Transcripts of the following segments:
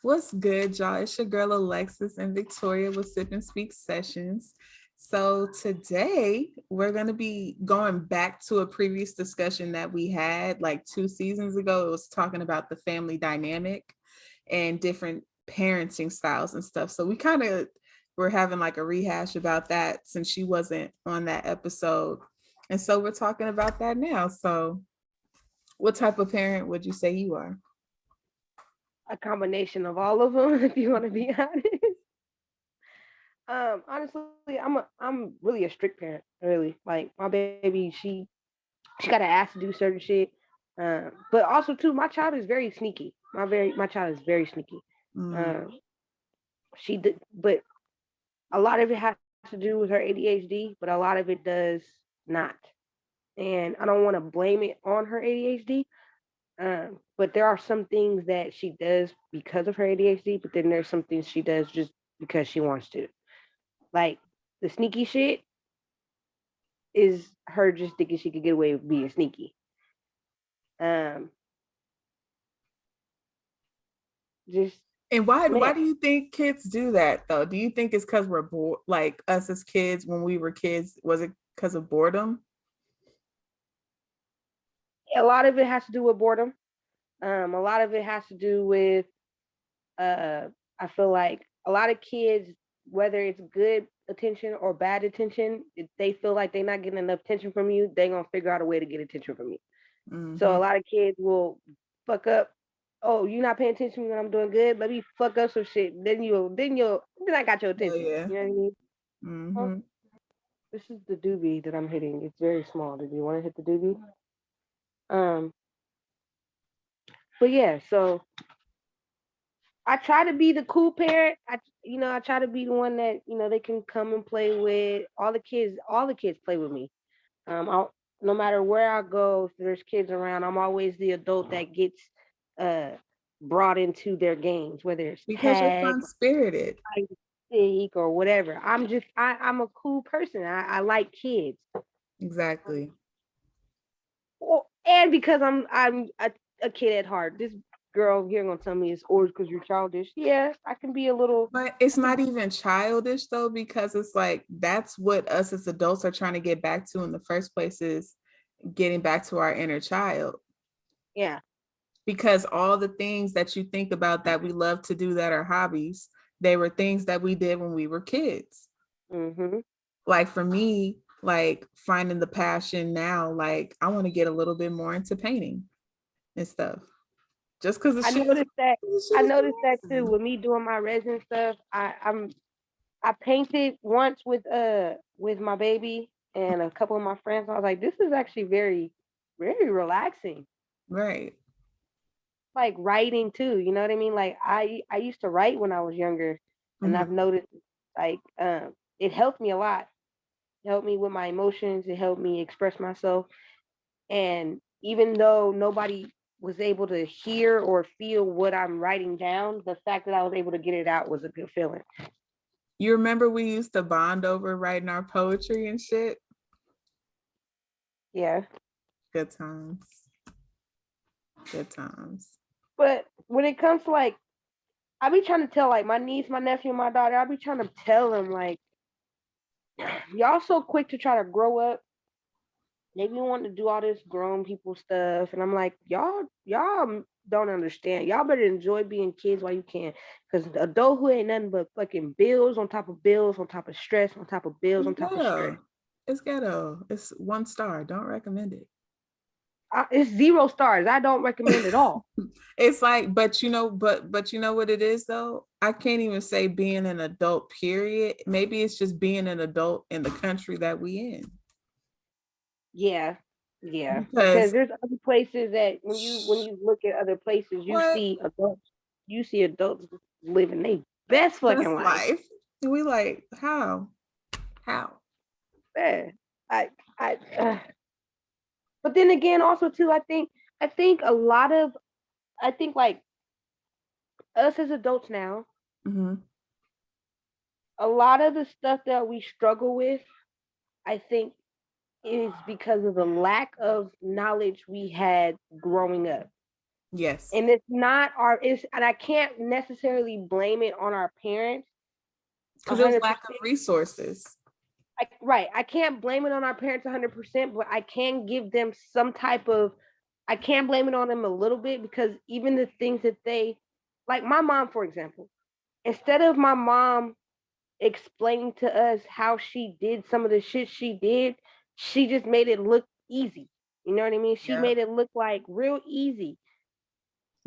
What's good, y'all? It's your girl Alexis and Victoria with Sip and Speak Sessions. So today we're going to be going back to a previous discussion that we had like 2 seasons ago. It was talking about the family dynamic and different parenting styles and stuff. So we kind of were having like a rehash about that since she wasn't on that episode. And so we're talking about that now. So what type of parent would you say you are? A combination of all of them, if you want to be honest. Honestly, I'm really a strict parent. Really, like my baby, she got to ask to do certain shit. But also too, my child is very sneaky. My child is very sneaky. Mm, Um, she did, but a lot of it has to do with her ADHD, but a lot of it does not. And I don't want to blame it on her ADHD. But there are some things that she does because of her ADHD, but then there's some things she does just because she wants to. Like the sneaky shit is her just thinking she could get away with being sneaky. Um, just and why man, do you think kids do that though? Do you think it's because we're bored, like us as kids when we were kids? Was it because of boredom? a lot of it has to do with boredom. A lot of it has to do with uh, I feel like a lot of kids, whether it's good attention or bad attention, if they feel like they're not getting enough attention from you, they're gonna figure out a way to get attention from you. So Mm-hmm. a lot of kids will fuck up. Oh, you not paying attention when I'm doing good? Let me fuck up some shit. Then I got your Oh attention. yeah. You know what I mean? Oh, Mm-hmm. this is the doobie that I'm hitting. It's very small. Do you want to hit the doobie? Um, but yeah, so I try to be the cool parent. I try to be the one that they can come and play with. All the kids play with me. No matter where I go, if there's kids around, I'm always the adult that gets uh brought into their games, whether it's Because you're tag, fun spirited. hide and seek, or whatever. I'm a cool person. I like kids, Exactly. and because I'm a kid at heart. This girl here gonna tell me it's always because you're childish. Yeah, I can be a little. But it's I can not be. even childish though, because it's like that's what us as adults are trying to get back to in the first place is getting back to our inner child. Yeah. Because all the things that you think about that we love to do that are hobbies, they were things that we did when we were kids. Mhm. Like for me, like finding the passion now, like I want to get a little bit more into painting and stuff. Just because the I shit is noticed that. the shit I is noticed that too relaxing. with me doing my resin stuff. I painted once with my baby and a couple of my friends. I was like, this is actually very relaxing. Right. Like writing too, you know what I mean? Like I used to write when I was younger, and I've Mhm. noticed like it helped me a lot. It helped me with my emotions. It helped me express myself. And even though nobody was able to hear or feel what I'm writing down, the fact that I was able to get it out was a good feeling. You remember we used to bond over writing our poetry and shit? Yeah. Good times. Good times. But when it comes to like, I be trying to tell like my niece, my nephew, and my daughter, I be trying to tell them like, y'all so quick to try to grow up. They be wanting to do all this grown people stuff, and I'm like, y'all don't understand. Y'all better enjoy being kids while you can, because adulthood ain't nothing but fucking bills on top of bills on top of stress on top of bills It's on top of stress. ghetto. It's ghetto. It's 1 star. Don't recommend it. It's 0 stars. I don't recommend it all. It's like, but you know what it is though? I can't even say being an adult, period. Maybe it's just being an adult in the country that we in. Yeah, yeah. Because Because there's other places that when you look at other places, what you see adults living their best fucking best life. life? We like how? How? Yeah. I I but then again also too I think a lot of I think like us as adults now, Mm-hmm. a lot of the stuff that we struggle with, I think is because of the lack of knowledge we had growing up. Yes. And it's not and I can't necessarily blame it on our parents Because it was lack of 100%. resources. Right. I can't blame it on our parents 100%, but I can give them some type of, I can blame it on them a little bit, because even the things that they, like my mom, for example, instead of my mom explaining to us how she did some of the shit she did, she just made it look easy. You know what I mean? She Yeah. made it look like real easy.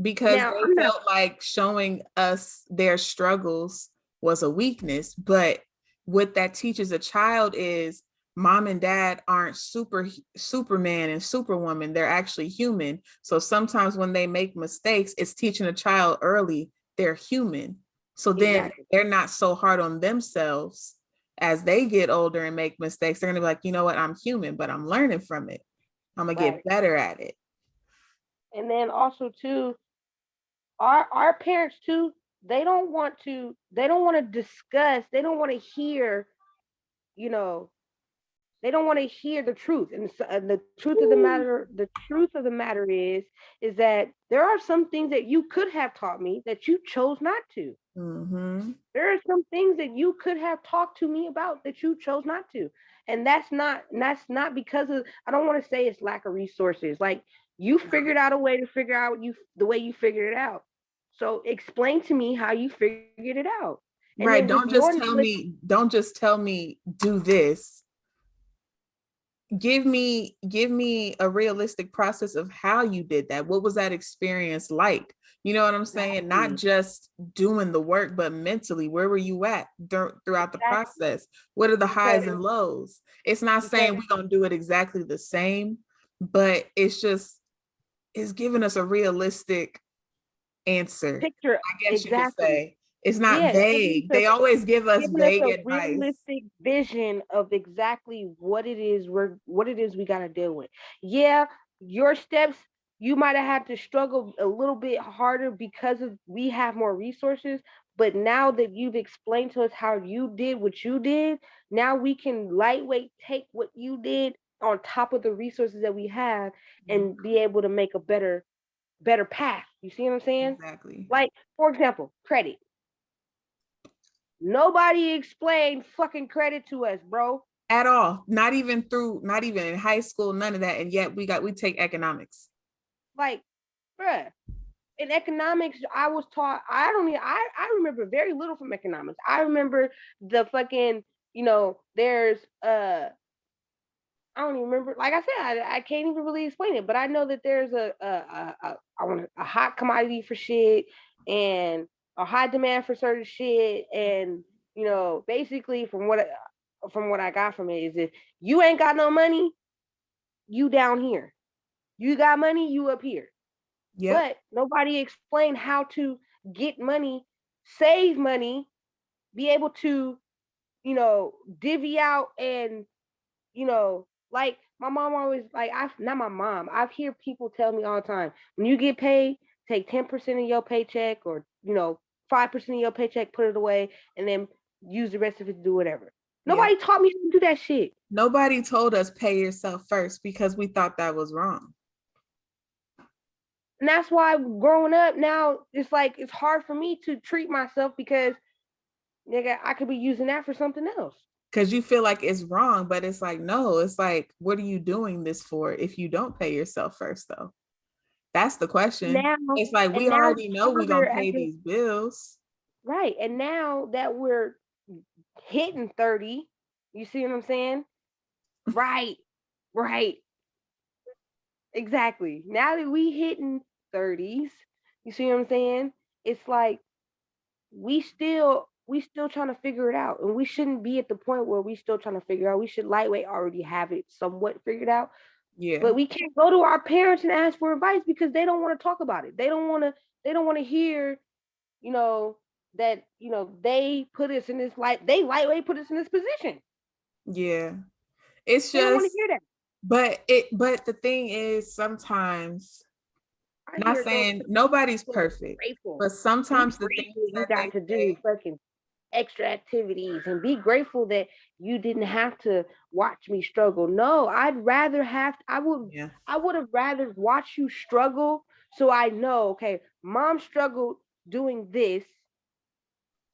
Because Now, they I'm not, felt like showing us their struggles was a weakness. But what that teaches a child is mom and dad aren't superman and superwoman. They're actually human. So sometimes when they make mistakes, it's teaching a child early they're human. So then exactly. they're not so hard on themselves as they get older and make mistakes. They're gonna be like, you know what, I'm human, but I'm learning from it. I'm gonna get Right. better at it. And then also too, our parents too, they don't want to discuss, they don't want to hear, you know, they don't want to hear the truth. And the truth of the Ooh. matter, is that there are some things that you could have taught me that you chose not to. Mm-hmm. There are some things that you could have talked to me about that you chose not to. And that's not because of, I don't want to say it's lack of resources. Like, you figured out a way to figure out the way you figured it out. So explain to me how you figured it out. And then Right. with your knowledge, Don't just tell me do this. Give me a realistic process of how you did that. What was that experience like? You know what I'm saying? Not exactly, just doing the work, but mentally, where were you at throughout the exactly, process? What are the because highs and lows? It's not because saying we're gonna do it exactly the same, but it's giving us a realistic answer, picture, I guess you could exactly. say. It's not Yeah, vague. They always give us giving us vague a advice. realistic vision of exactly what it is we got to deal with. Yeah, your steps, you might have had to struggle a little bit harder because of we have more resources, but now that you've explained to us how you did what you did, now we can lightweight take what you did on top of the resources that we have and be able to make a better path. You see what I'm saying? Exactly. Like, for example, credit. Nobody explained fucking credit to us, bro. At all. Not even in high school, none of that. And yet we take economics. Like, bruh, in economics, I was taught, I don't even, I remember very little from economics. I remember the fucking, there's, I don't even remember. Like I said, I can't even really explain it, but I know that there's I want a hot commodity for shit and a high demand for certain shit, and basically from what I got from it is if you ain't got no money, you down here. You got money, you up here. Yep. But nobody explained how to get money, save money, be able to, divvy out and like my mom always like I not my mom. I've hear people tell me all the time, when you get paid, take 10% of your paycheck or 5% of your paycheck, put it away, and then use the rest of it to do whatever. Yep. Nobody taught me how to do that shit. Nobody told us pay yourself first because we thought that was wrong. And that's why growing up now, it's like it's hard for me to treat myself because nigga, I could be using that for something else. Because you feel like it's wrong, but it's like, no, it's like, what are you doing this for if you don't pay yourself first, though? That's the question. Now It's like we and now already know we're further gonna as pay a, these bills. right. And now that we're hitting 30, you see what I'm saying? Right, right, exactly. Now that we hitting 30s, you see what I'm saying? It's like we still trying to figure it out, and we shouldn't be at the point where we still trying to figure out. We should lightweight already have it somewhat figured out, Yeah. but we can't go to our parents and ask for advice because they don't want to talk about it. They don't want to hear, you know, that they put us in this they lightweight put us in this position. Yeah. It's They don't want to just, hear that. but the thing is sometimes, I not hear adults saying nobody's feeling perfect, grateful. but Be sometimes the things grateful you that got they to do say, fucking extra activities and be grateful that you didn't have to watch me struggle. No, I'd rather have I yeah. would have rather watched you struggle So I know, okay, mom struggled doing this.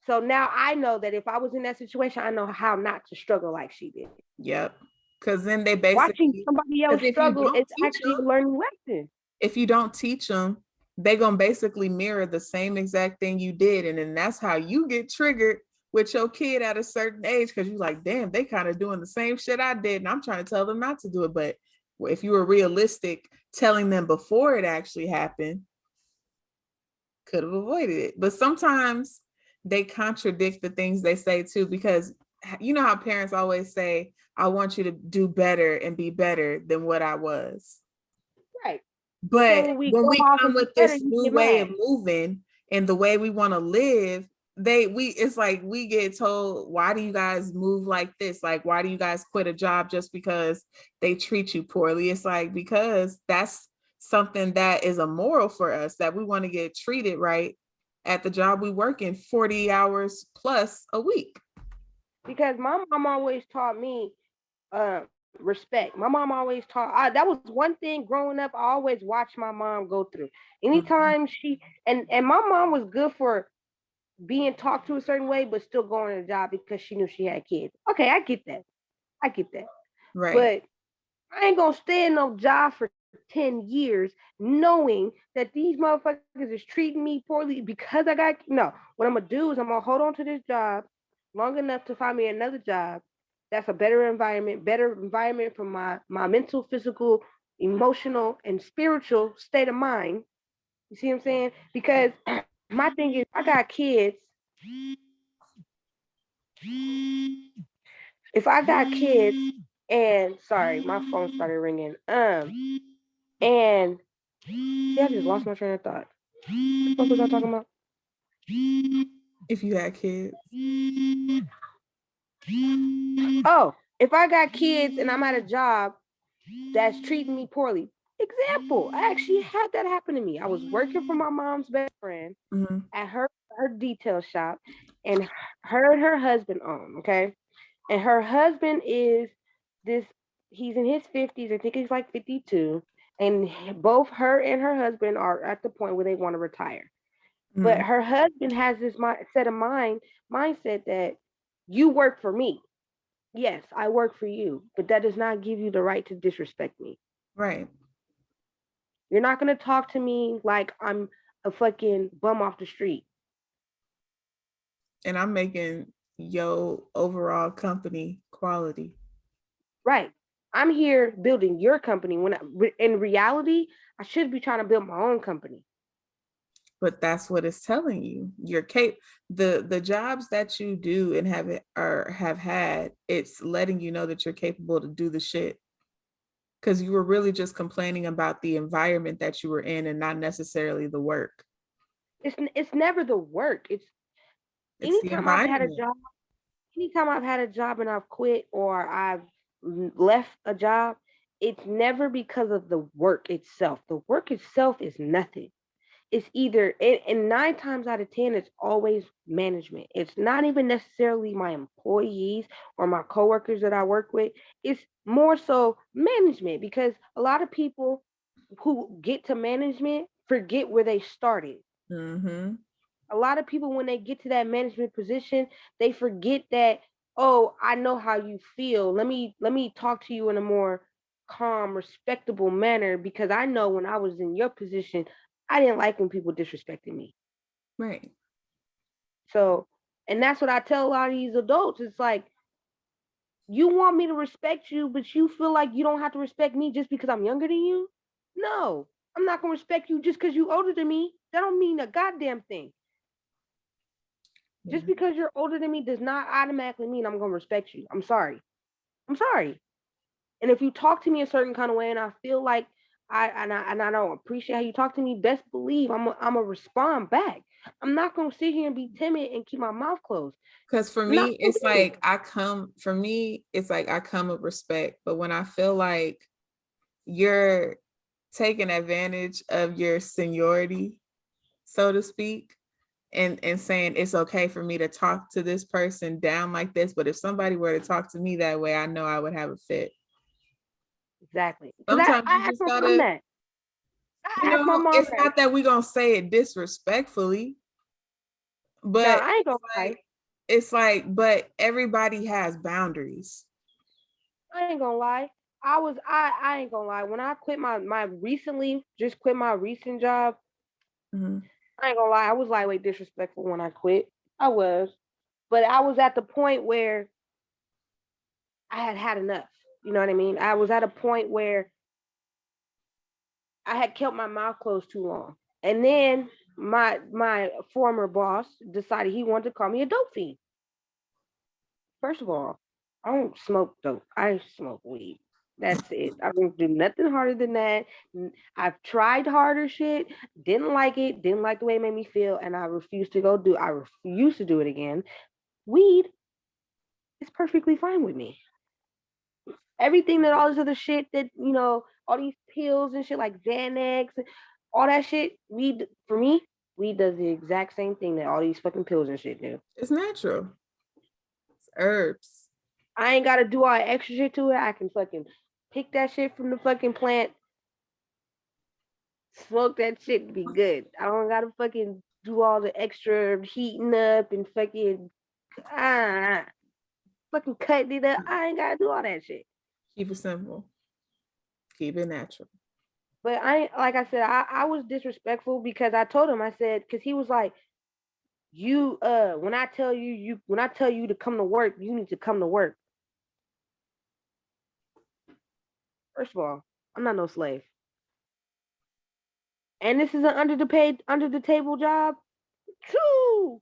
So now I know that if I was in that situation, I know how not to struggle like she did. Yep. Because then they Watching basically, somebody else because if you struggle is don't teach actually them, learning lessons. if you don't teach them, they're gonna basically mirror the same exact thing you did. And then that's how you get triggered with your kid at a certain age, because you're like, damn, they kind of doing the same shit I did. And I'm trying to tell them not to do it. But if you were realistic, telling them before it actually happened, could have avoided it. But sometimes they contradict the things they say too, because you know how parents always say, I want you to do better and be better than what I was. Right. But then But when we when go we off come and do with better, this you new get way mad. of moving and the way we want to live, it's like we get told, why do you guys move like this? Like, why do you guys quit a job just because they treat you poorly? It's like, because that's something that is immoral for us, that we want to get treated right at the job we work in 40 hours plus a week. Because my mom always taught me respect. My mom always taught that was one thing growing up. I always watched my mom go through. Mhm. Anytime she and my mom was good for being talked to a certain way, but still going to the job because she knew she had kids. Okay, I get that. I get that. Right. But I ain't gonna stay in no job for 10 years knowing that these motherfuckers is treating me poorly because I got no. What I'm gonna do is I'm gonna hold on to this job long enough to find me another job that's a better environment for my mental, physical, emotional, and spiritual state of mind. You see what I'm saying? Because my thing is I got kids. If I got kids and sorry, my phone started ringing. And see, I just lost my train of thought. What was I talking about? If you had kids. Oh, if I got kids and I'm at a job that's treating me poorly. Example, I actually had that happen to me. I was working for my mom's best friend Mhm. at her detail shop, and her husband own, okay? And her husband is this, he's in his 50s, I think he's like 52. And both her and her husband are at the point where they want to retire. But Mhm. her husband has this set of mindset that you work for me. Yes, I work for you, but that does not give you the right to disrespect me. Right. You're not gonna talk to me like I'm a fucking bum off the street. And I'm making your overall company quality. Right. I'm here building your company when in reality, I should be trying to build my own company. But that's what it's telling you. The jobs that you do and have had, it's letting you know that you're capable to do the shit. Because you were really just complaining about the environment that you were in and not necessarily the work. It's never the work. It's It's the anytime I've had a environment. job, anytime I've had a job and I've quit or I've left a job, it's never because of the work itself. The work itself is nothing. It's either and 9 times out of 10 it's always management. It's not even necessarily my employees or my coworkers that I work with. It's more so management because a lot of people who get to management forget where they started. Mm-hmm. A lot of people when they get to that management position, they forget that, oh, I know how you feel. Let me talk to you in a more calm, respectable manner because I know when I was in your position, I didn't like when people disrespected me. Right. So, and that's what I tell a lot of these adults. It's like, you want me to respect you, but you feel like you don't have to respect me just because I'm younger than you? No, I'm not gonna respect you just because you older than me. That don't mean a goddamn thing. Yeah. Just because you're older than me does not automatically mean I'm gonna respect you. I'm sorry. I'm sorry. And if you talk to me a certain kind of way, and I feel like I don't appreciate how you talk to me, best believe I'm a respond back. I'm not gonna sit here and be timid and keep my mouth closed. Because for Not me, gonna it's do it. like I come with respect. But when I feel like you're taking advantage of your seniority, so to speak, and saying it's okay for me to talk to this person down like this, but if somebody were to talk to me that way, I know I would have a fit. Exactly. Because I Sometimes you I just confirm gotta that. I asked my mom It's that. not that we gonna say it disrespectfully, No, but I ain't gonna lie. but everybody has boundaries. I ain't gonna lie. I ain't gonna lie. When I quit just quit my recent job, Mhm. I ain't gonna lie. I was lightweight disrespectful when I quit. I was. But I was at the point where I had had enough. You know what I mean? I was at a point where I had kept my mouth closed too long. And then my former boss decided he wanted to call me a dope fiend. First of all, I don't smoke dope. I smoke weed. That's it. I don't do nothing harder than that. I've tried harder shit, didn't like it, didn't like the way it made me feel, and I refuse to go do. I refuse to do it again. Weed is perfectly fine with me. Everything that all this other shit that all these pills and shit like Xanax, all that shit, weed for me, weed does the exact same thing that all these fucking pills and shit do. It's natural. It's herbs. I ain't gotta do all that extra shit to it. I can fucking pick that shit from the fucking plant, smoke that shit to be good. I don't gotta fucking do all the extra heating up and ah, fucking cutting it up. I ain't gotta do all that shit. Keep it simple. Keep it natural. But like I said, I was disrespectful because I told him, I said, because he was like, when I tell you to come to work, you need to come to work. First of all, I'm not no slave. And this is an under the table job. True.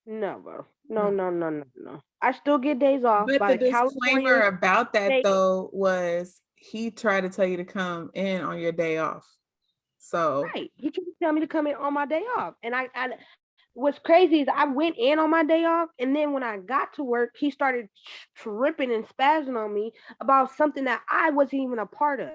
No, bro. No, Mm. no, no, no, no. I still get days off But by the the disclaimer California about that state. though was he tried to tell you to come in on your day off. So Right. He tried to tell me to come in on my day off. And what's crazy is I went in on my day off, and then when I got to work, he started tripping and spazzing on me about something that I wasn't even a part of.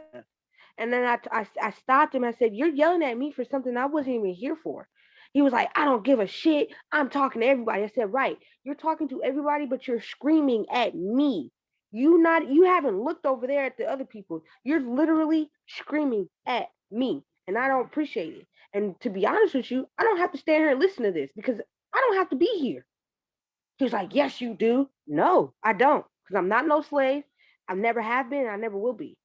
And then I stopped him. I said, "You're yelling at me for something I wasn't even here for." He was like, "I don't give a shit. I'm talking to everybody." I said, "Right. You're talking to everybody, but you're screaming at me. You haven't looked over there at the other people. You're literally screaming at me. And I don't appreciate it. And to be honest with you, I don't have to stand here and listen to this because I don't have to be here." He was like, "Yes, you do." No, I don't. Because I'm not no slave. I never have been, and I never will be.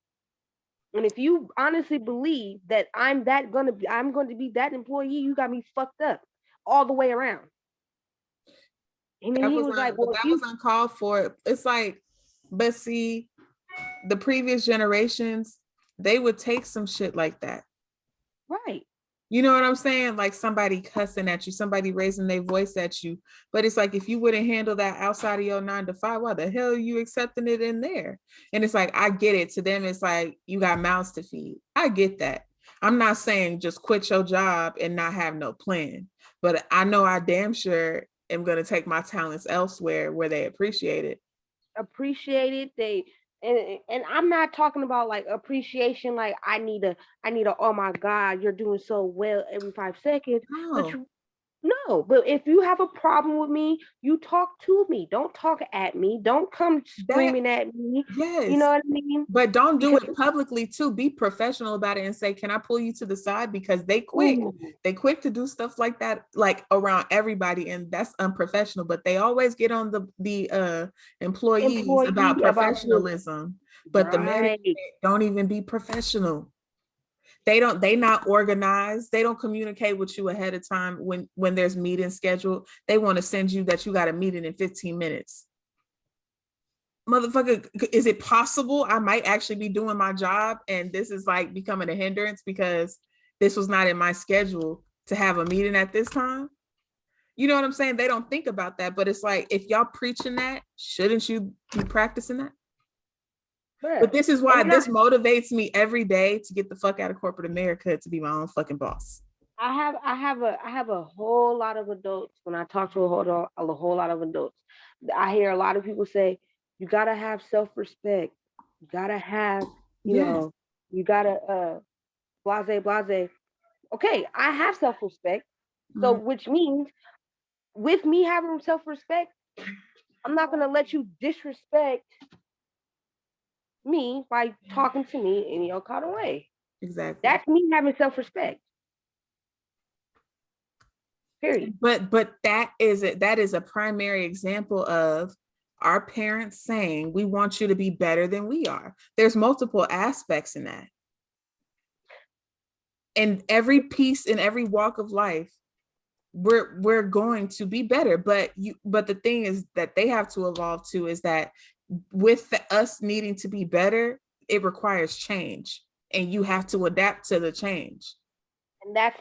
And if you honestly believe that I'm going to be that employee, you got me fucked up all the way around. And then he was like, "Well, if that was you uncalled for. It's like, but see, the previous generations, they would take some shit like that. right, You know what I'm saying? Like somebody cussing at you, somebody raising their voice at you. But it's like if you wouldn't handle that outside of your 9 to 5, why the hell are you accepting it in there? And it's like, I get it. To them, it's like you got mouths to feed. I get that. I'm not saying just quit your job and not have no plan, but I know I damn sure am gonna take my talents elsewhere where they appreciate it. appreciate it. And I'm not talking about like appreciation, like I need a oh my god, you're doing so well every 5 seconds. But No, no, but if you have a problem with me, you talk to me. Don't talk at me. Don't come that screaming at me. You know yes. what I mean? But don't do Because it publicly too. Be professional about it and say, "Can I pull you to the side?" Because they quick. ooh, They quick to do stuff like that, like around everybody, and that's unprofessional. But they always get on the employees about employee about this, professionalism. But the management right? don't even be professional. They not organized. They don't communicate with you ahead of time when there's meetings scheduled. They want to send you that you got a meeting in 15 minutes. Motherfucker, is it possible I might actually be doing my job and this is like becoming a hindrance because this was not in my schedule to have a meeting at this time? You know what I'm saying? They don't think about that, but it's like if y'all preaching that, shouldn't you be practicing that? But Bruh. this is And why I'm not. this motivates me every day to get the fuck out of corporate America to be my own fucking boss. I have a whole lot of adults. When I talk to a whole lot of adults, I hear a lot of people say, "You gotta have self respect. You gotta have, you Yes. know, you gotta blase blase." Okay, I have self respect. So Mhm. which means with me having self respect, I'm not gonna let you disrespect me by talking to me in your kind of way. Exactly. That's me having self-respect. Period. But that is it. That is a primary example of our parents saying, we want you to be better than we are. There's multiple aspects in that. And every piece in every walk of life, we're going to be better. But the thing is that they have to evolve to is that with us needing to be better, it requires change. And you have to adapt to the change. And that's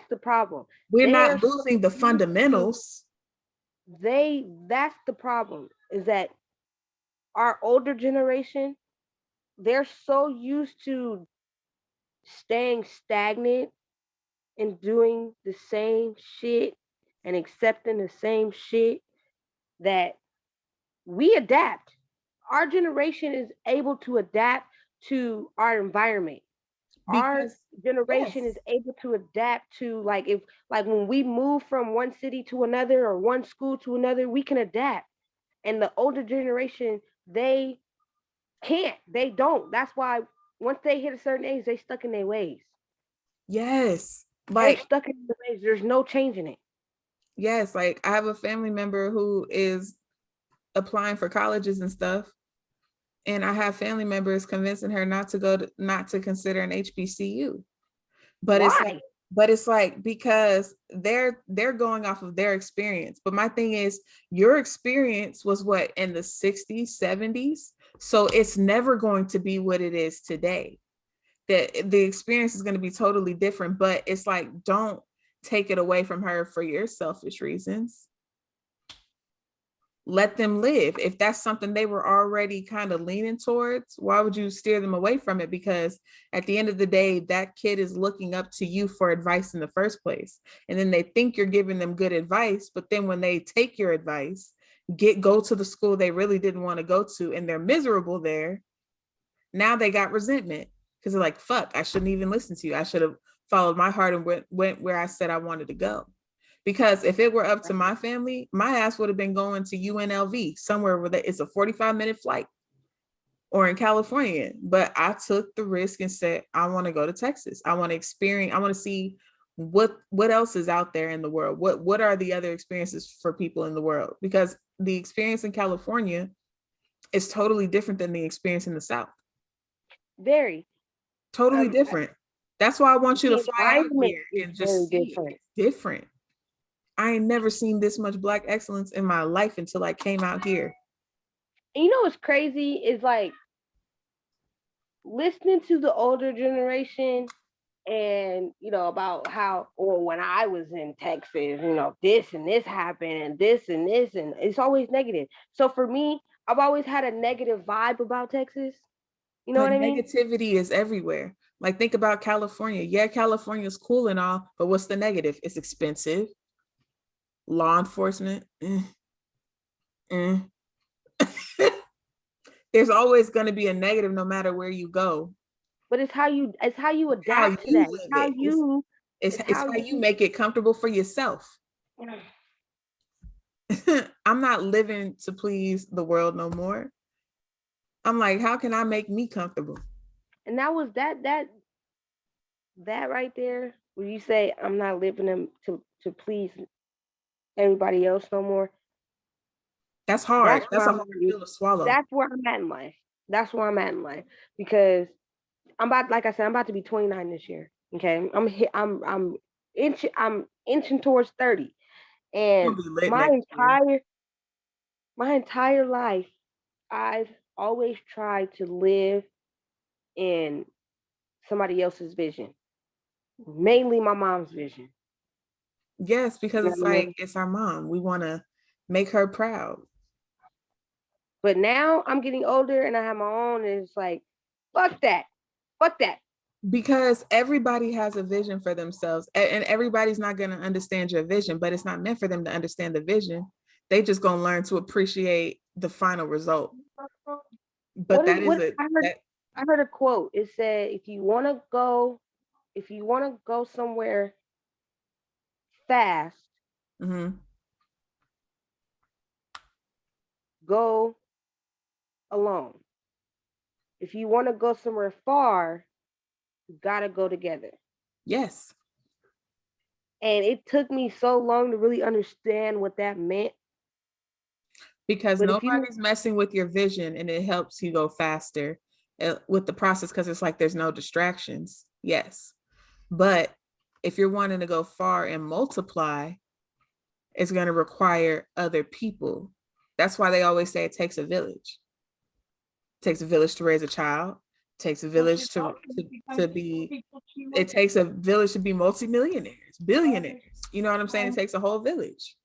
the problem. We're They're not so losing the fundamentals. that's the problem, is that our older generation, they're so used to staying stagnant and doing the same shit and accepting the same shit that we adapt. Our generation is able to adapt to our environment. Our Because generation yes, is able to adapt to, like, if, like, when we move from one city to another or one school to another, we can adapt. And the older generation, they can't. They don't. That's why once they hit a certain age, they stuck in their ways. yes, They're like stuck in their ways. There's no changing it. yes, like I have a family member who is applying for colleges and stuff, and I have family members convincing her not to consider an HBCU. But it's like, Why? because they're going off of their experience. But my thing is, your experience was what, in the 60s, 70s, so it's never going to be what it is today. That the experience is going to be totally different. But it's like, don't take it away from her for your selfish reasons. Let them live. If that's something they were already kind of leaning towards, why would you steer them away from it? Because at the end of the day, that kid is looking up to you for advice in the first place. And then they think you're giving them good advice. But then when they take your advice, go to the school they really didn't want to go to, and they're miserable there, now they got resentment because they're like, fuck, I shouldn't even listen to you. I should have followed my heart and went where I said I wanted to go. Because if it were up to my family, my ass would have been going to UNLV, somewhere where it's a 45-minute flight, or in California. But I took the risk and said, I want to go to Texas. I want to experience, I want to see what else is out there in the world. What are the other experiences for people in the world? Because the experience in California is totally different than the experience in the South. Very. Totally different. That's why I want you to The fly out environment here is and very just see it. different. It's different. I ain't never seen this much Black excellence in my life until I came out here. And you know what's crazy is, like, listening to the older generation, and about how, or when I was in Texas, this and this happened and this and this, and it's always negative. So for me, I've always had a negative vibe about Texas. You know But what I mean? negativity is everywhere. Like, think about California. Yeah, California's cool and all, but what's the negative? It's expensive. Law enforcement. Eh. There's always going to be a negative no matter where you go. But it's how you How adapt to you that. It's live how it. you It's, it's it's how how you you make it comfortable for yourself. I'm not living to please the world no more. I'm like, how can I make me comfortable? and that was that right there where you say, I'm not living them to please everybody else no more. That's hard. That's That's where a I'm hard at. pill to swallow. That's where I'm at in life. That's where I'm at in life, because like I said, I'm about to be 29 this year. Okay, I'm inching towards 30, You'll and be lit next year. my entire life, I've always tried to live in somebody else's vision, mainly my mom's vision. Yes, because You know it's what I like, mean? it's our mom. We want to make her proud. But now I'm getting older and I have my own, and it's like, fuck that, fuck that. Because everybody has a vision for themselves, and everybody's not going to understand your vision, but it's not meant for them to understand the vision. They just going to learn to appreciate the final result. But What is that is what it. That I heard a quote. It said, if you want to go somewhere fast, mhm. go alone. If you want to go somewhere far, gotta go together. Yes. And it took me so long to really understand what that meant. Because But if you, nobody's messing with your vision, and it helps you go faster with the process, because it's like there's no distractions. Yes. But if you're wanting to go far and multiply, it's going to require other people. That's why they always say it takes a village. It takes a village to raise a child. It takes a village to be, it takes a village to be multimillionaires, billionaires. You know what I'm saying? It takes a whole village.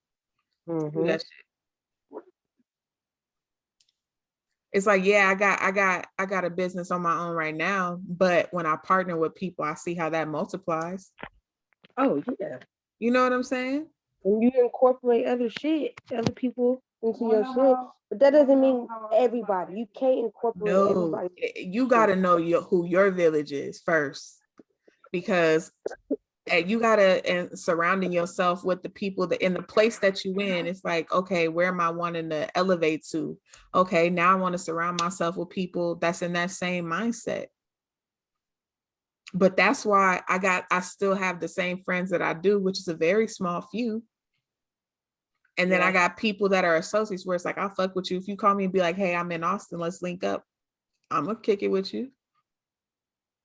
mm-hmm. It's like, yeah, I got a business on my own right now, but when I partner with people, I see how that multiplies. Oh yeah. You know what I'm saying? When you incorporate other shit, other people into your shit, but that doesn't mean everybody. You can't incorporate No, everybody. you got to know who your village is first, because you gotta, and surrounding yourself with the people that in the place that you in, it's like, okay, where am I wanting to elevate to? Okay, now I want to surround myself with people that's in that same mindset. But that's why I still have the same friends that I do, which is a very small few. And then I got people that are associates where it's like, I'll fuck with you. If you call me and be like, hey, I'm in Austin, let's link up, I'm gonna kick it with you.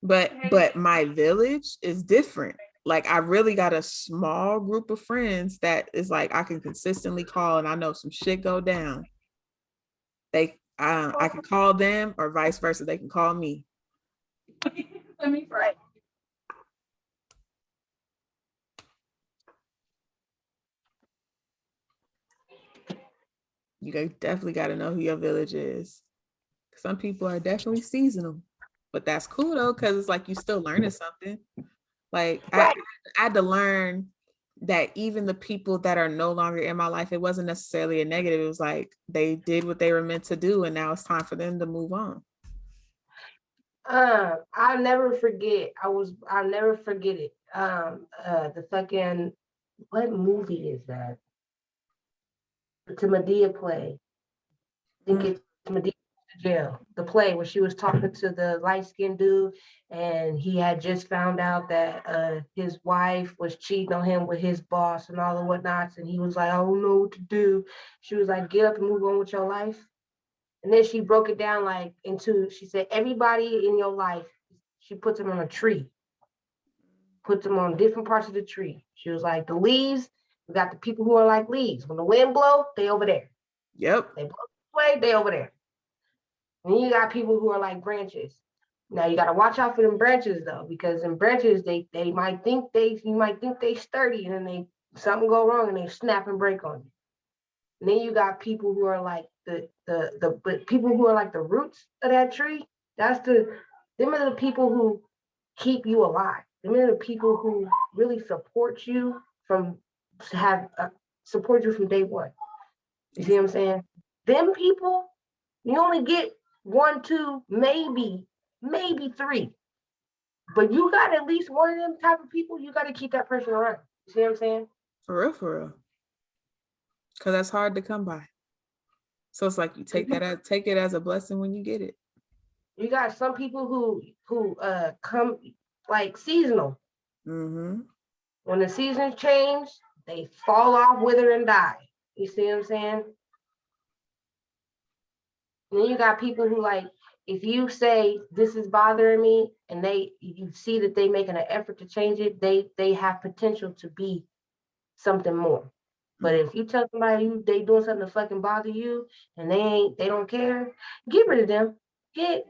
But my village is different. Like, I really got a small group of friends that is like I can consistently call, and I know some shit go down. I can call them, or vice versa, they can call me. Let me try. You definitely got to know who your village is. Some people are definitely seasonal, but that's cool though, because it's like you still learning something. Like, I had to learn that even the people that are no longer in my life, it wasn't necessarily a negative. It was like they did what they were meant to do, and now it's time for them to move on. I'll never forget. I'll never forget it. The fucking, what movie is that? It's a Medea play. I think it's Medea jail. The play where she was talking to the light skinned dude, and he had just found out that his wife was cheating on him with his boss and all the whatnots, and he was like, I don't know what to do. She was like, get up and move on with your life. And then she broke it down like into, she said, everybody in your life, she puts them on a tree, puts them on different parts of the tree. She was like, the leaves, we got the people who are like leaves. When the wind blow, they over there. Yep. They blow this way, they over there. And you got people who are like branches. Now you gotta watch out for them branches though, because in branches they might think you might think they sturdy, and then something go wrong and they snap and break on you. And then you got people who are like but people who are like the roots of that tree. Them are the people who keep you alive. Them are the people who really support you support you from day one. You see what I'm saying? Them people, you only get 1, 2, maybe 3. But you got at least one of them type of people, you got to keep that person around. You see what I'm saying? For real, for real. Because that's hard to come by. So it's like you take it as a blessing when you get it. You got some people who come like seasonal. Mm-hmm. When the seasons change, they fall off, wither, and die. You see what I'm saying? And then you got people who like, if you say this is bothering me, and you see that they making an effort to change it, they have potential to be something more. But if you tell somebody they doing something to fucking bother you, and they don't care, get rid of them. Get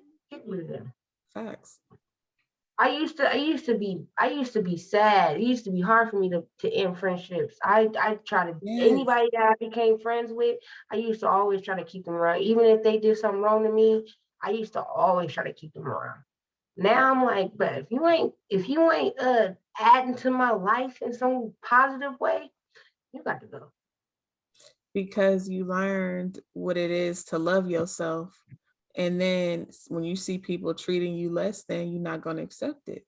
rid of them. Facts. I used to be sad. It used to be hard for me to end friendships. I try to, anybody that I became friends with, I used to always try to keep them around. Even if they did something wrong to me, I used to always try to keep them around. Now I'm like, but if you ain't adding to my life in some positive way, you got to go. Because you learned what it is to love yourself. And then when you see people treating you less than, you're not going to accept it.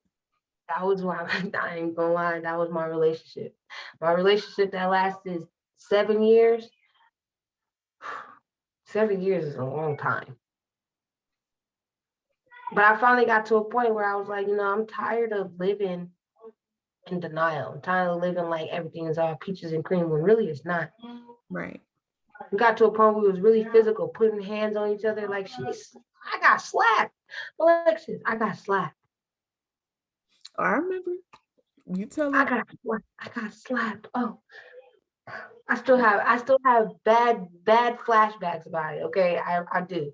That was why I ain't gonna lie. That was my relationship. My relationship that lasted 7 years. 7 years is a long time. But I finally got to a point where I was like, I'm tired of living in denial. I'm tired of living like everything is all peaches and cream when really it's not. Right. We got to a point where it was really physical, putting hands on each other. Like I got slapped. Alexis, I got slapped. I remember you telling. I got slapped. Oh, I still have bad flashbacks about it. Okay, I do.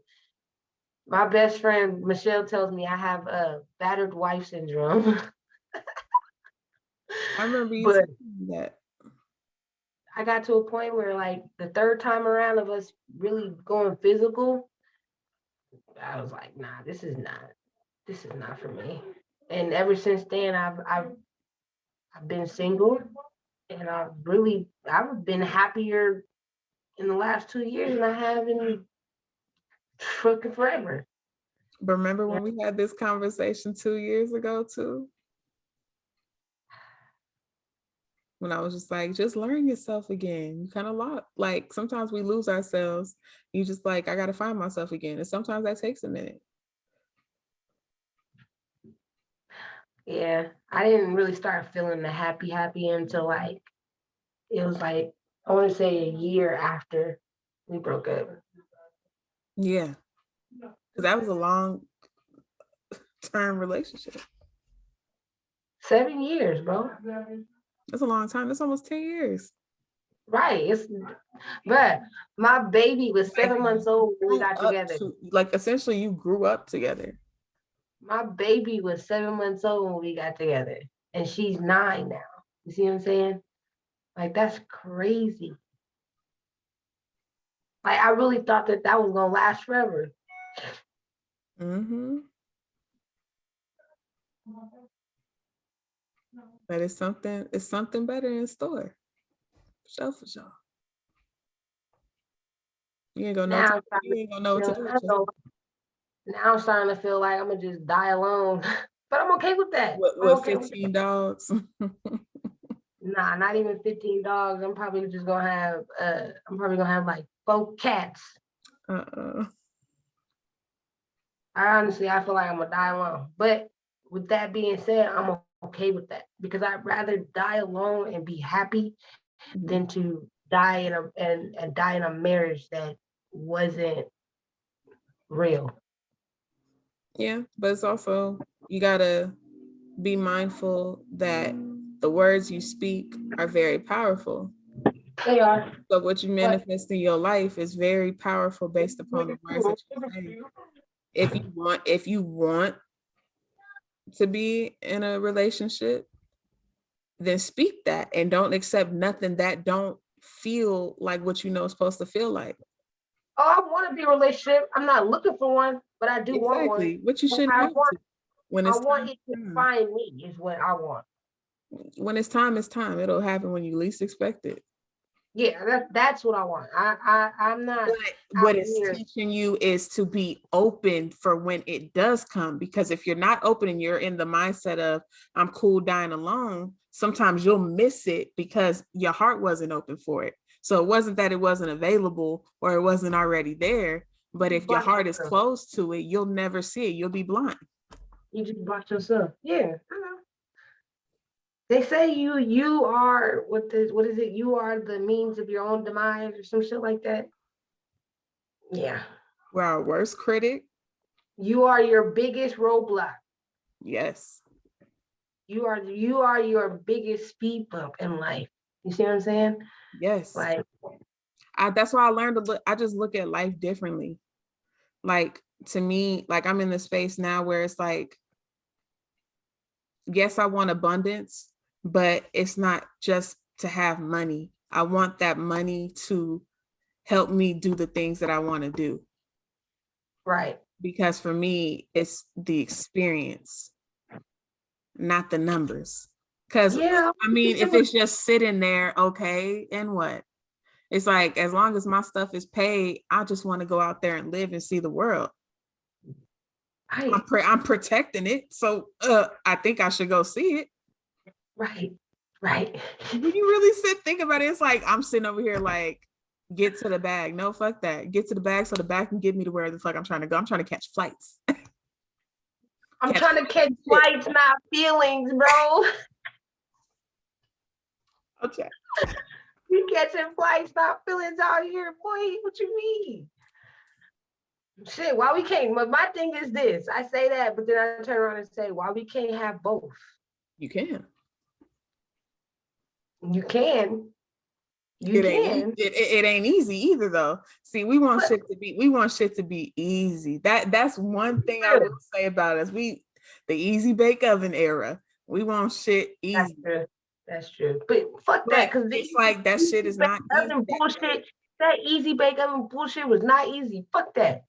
My best friend Michelle tells me I have a battered wife syndrome. I remember you But telling me that. I got to a point where like the third time around of us really going physical, I was like, nah, this is not for me. And ever since then I've been single, and I've been happier in the last 2 years than I have in fucking forever. But remember when we had this conversation 2 years ago too? When I was just like, just learn yourself again. You kind of like sometimes we lose ourselves. You just like, I gotta find myself again. And sometimes that takes a minute. Yeah, I didn't really start feeling the happy until like it was like I want to say a year after we broke up. Yeah. Because that was a long term relationship. 7 years, bro. That's a long time. That's almost 10 years. Right. But my baby was 7 months old when we got together. Like essentially you grew up together. My baby was 7 months old when we got together, and she's 9 now. You see what I'm saying? Like, that's crazy. Like, I really thought that was gonna last forever. Mm-hmm. But it's something better in store. For sure. You ain't gonna know. You ain't gonna know what to do with yourself. Now I'm starting to feel like I'm gonna just die alone. But I'm okay with that. With 15 dogs. Nah, not even 15 dogs. I'm probably gonna have like 4 cats. I feel like I'm gonna die alone. But with that being said, I'm okay with that because I'd rather die alone and be happy than to die and die in a marriage that wasn't real. Yeah, but it's also you gotta be mindful that the words you speak are very powerful. They are. So what you manifest in your life is very powerful based upon the words that you say. If you want to be in a relationship, then speak that and don't accept nothing that don't feel like what you know is supposed to feel like. Oh, I want to be in a relationship. I'm not looking for one, but I do want one. What you shouldn't have to. When it's I want it to find me is what I want. When it's time, it's time. It'll happen when you least expect it. Yeah, that's what I want. I'm not. But what it's teaching you is to be open for when it does come. Because if you're not open and you're in the mindset of I'm cool dying alone, sometimes you'll miss it because your heart wasn't open for it. So it wasn't that it wasn't available or it wasn't already there. But if your heart is closed to it, you'll never see it. You'll be blind. You just blocked yourself. Yeah. They say you are what is it? You are the means of your own demise or some shit like that. Yeah. We're our worst critic. You are your biggest roadblock. Yes. You are your biggest speed bump in life. You see what I'm saying? Yes. Like that's why I learned to look. I just look at life differently. Like to me, like I'm in the space now where it's like, yes, I want abundance, but it's not just to have money. I want that money to help me do the things that I want to do. Right. Because for me, it's the experience, not the numbers. Because I mean, if it's just sitting there, okay, and what? It's like, as long as my stuff is paid, I just want to go out there and live and see the world. Right. I'm protecting it. So I think I should go see it. Right. When you really think about it, it's like I'm sitting over here like, get to the bag. No, fuck that. Get to the bag so the bag can get me to where the fuck I'm trying to go. I'm trying to catch flights. I'm trying to catch flights, not feelings, bro. Okay. We catching flights, not feelings out here, boy. What you mean? Shit, why we can't? But my thing is this: I say that, but then I turn around and say, why we can't have both? You can. You can. You can. It ain't easy either though. See, we want shit to be easy. That's one thing I will say about us. The easy bake oven era. We want shit easy. That's true. But fuck that, because it's like that shit is not easy. Bullshit. That easy bake oven bullshit was not easy. Fuck that.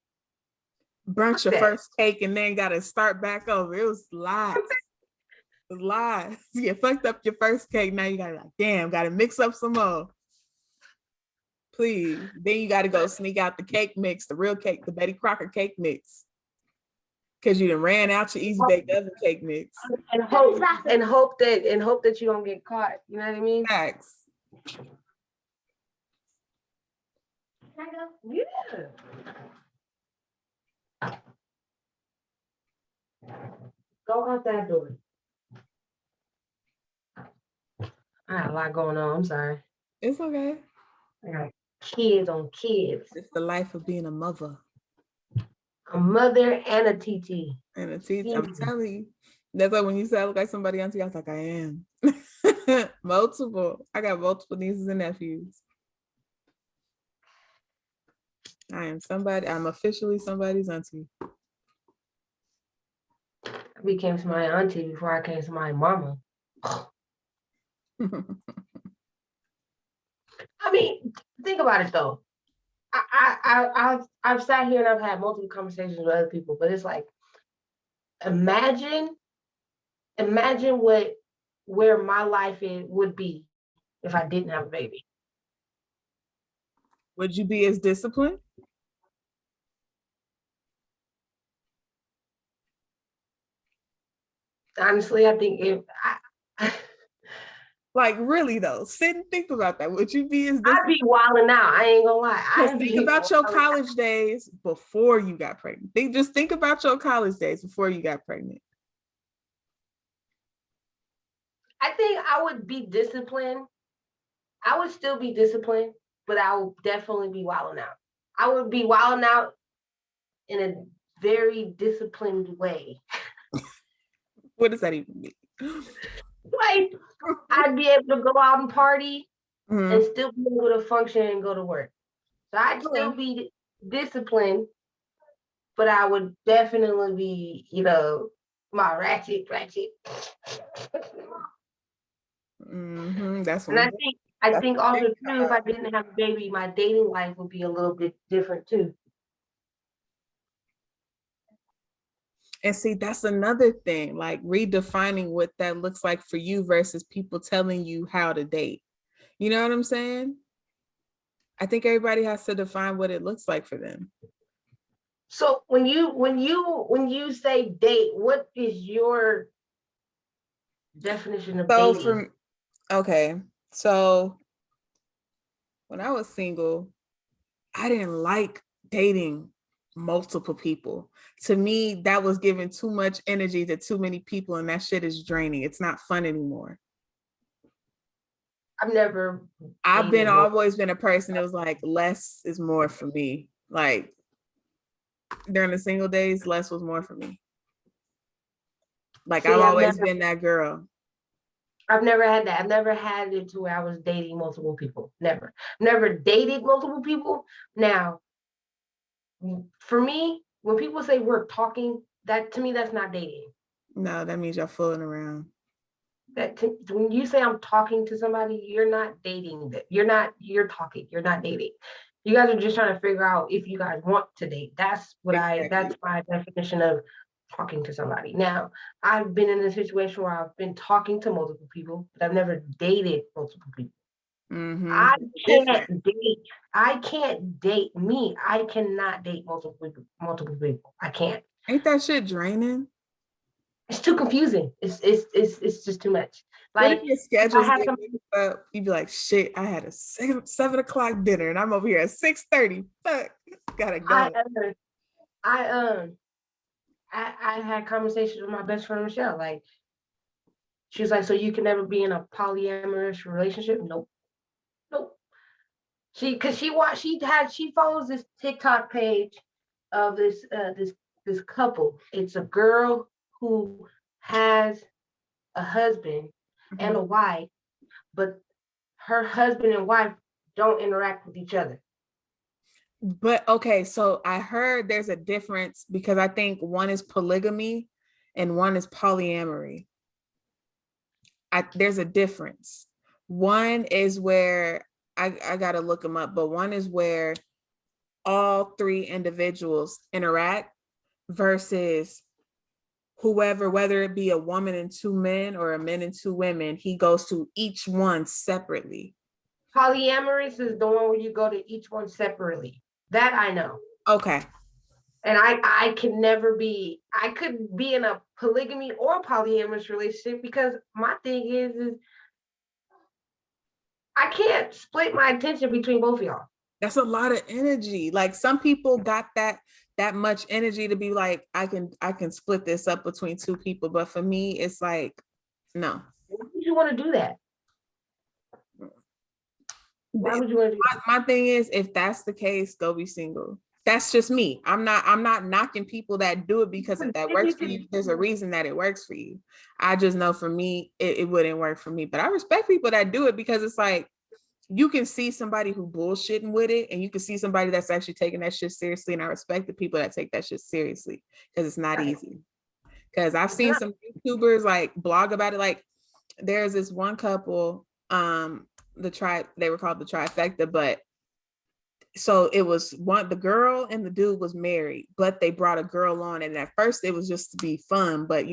Burnt your first cake and then gotta start back over. It was lies. It was lies. You fucked up your first cake. Now you gotta mix up some more. Please. Then you gotta go sneak out the cake mix, the real cake, the Betty Crocker cake mix. Cause you done ran out your easy baked oven cake mix. And hope that you don't get caught. You know what I mean? Facts. Can I go? Yeah. Go out that door. I had a lot going on. I'm sorry. It's okay. I got kids on kids. It's the life of being a mother. A mother and a TT. And a TT. I'm telling you. That's why when you said I look like somebody auntie, I was like, I am. Multiple. I got multiple nieces and nephews. I'm officially somebody's auntie. I became my auntie before I came to my mama. I mean, think about it though. I've sat here and I've had multiple conversations with other people, but it's like, imagine where my life would be if I didn't have a baby. Would you be as disciplined? Honestly, I think like really though, sit and think about that. Would you be as disciplined? I'd be wilding out. I ain't gonna lie. Think about your college days before you got pregnant. Think about your college days before you got pregnant. I think I would be disciplined. I would still be disciplined, but I would definitely be wilding out. I would be wilding out in a very disciplined way. What does that even mean? Like, I'd be able to go out and party and still be able to function and go to work. So I'd still be disciplined, but I would definitely be, my ratchet. That's and I think also too, if I didn't have a baby, my dating life would be a little bit different too. And see, that's another thing, like redefining what that looks like for you versus people telling you how to date. You know what I'm saying? I think everybody has to define what it looks like for them. So when you say date, what is your definition of dating? So when I was single, I didn't like dating multiple people. To me, that was giving too much energy to too many people, and that shit is draining. It's not fun anymore. I've always been a person that was like, less is more for me. Like during the single days, less was more for me. Like I've always been that girl. I've never had that. I've never had it to where I was dating multiple people. Never dated multiple people. Now, for me, when people say we're talking, that to me, that's not dating. No, that means y'all fooling around. When you say I'm talking to somebody, you're not dating. You're talking. You're not dating. You guys are just trying to figure out if you guys want to date. That's my definition of talking to somebody. Now, I've been in a situation where I've been talking to multiple people, but I've never dated multiple people. I can't date me. I cannot date multiple people. I can't. Ain't that shit draining? It's too confusing. It's just too much. Like, what if your schedules get mixed up? You'd be like, shit, I had a 7 o'clock dinner and I'm over here at 6:30. Fuck, gotta go. I had conversations with my best friend Michelle. Like, she was like, "So you can never be in a polyamorous relationship?" Nope, nope. Because she follows this TikTok page of this couple. It's a girl who has a husband and Mhm. a wife, but her husband and wife don't interact with each other. But okay, so I heard there's a difference because I think one is polygamy and one is polyamory. There's a difference. One is where I gotta look them up, but one is where all three individuals interact versus whoever, whether it be a woman and two men or a man and two women, he goes to each one separately. Polyamorous is the one where you go to each one separately. That I know. Okay. And I can never be, I could be in a polygamy or polyamorous relationship because my thing is I can't split my attention between both of y'all. That's a lot of energy. Like some people got that much energy to be like, I can split this up between two people. But for me, it's like, no. Why would you want to do that? Why would you want to do that? My thing is, if that's the case, go be single. That's just me. I'm not knocking people that do it because if that works for you, there's a reason that it works for you. I just know for me, it wouldn't work for me. But I respect people that do it because it's like you can see somebody who bullshitting with it, and you can see somebody that's actually taking that shit seriously. And I respect the people that take that shit seriously because it's not easy. Because I've seen some YouTubers like blog about it. Like there's this one couple, they were called the trifecta, but so it was the girl and the dude was married, but they brought a girl on, and at first it was just to be fun, but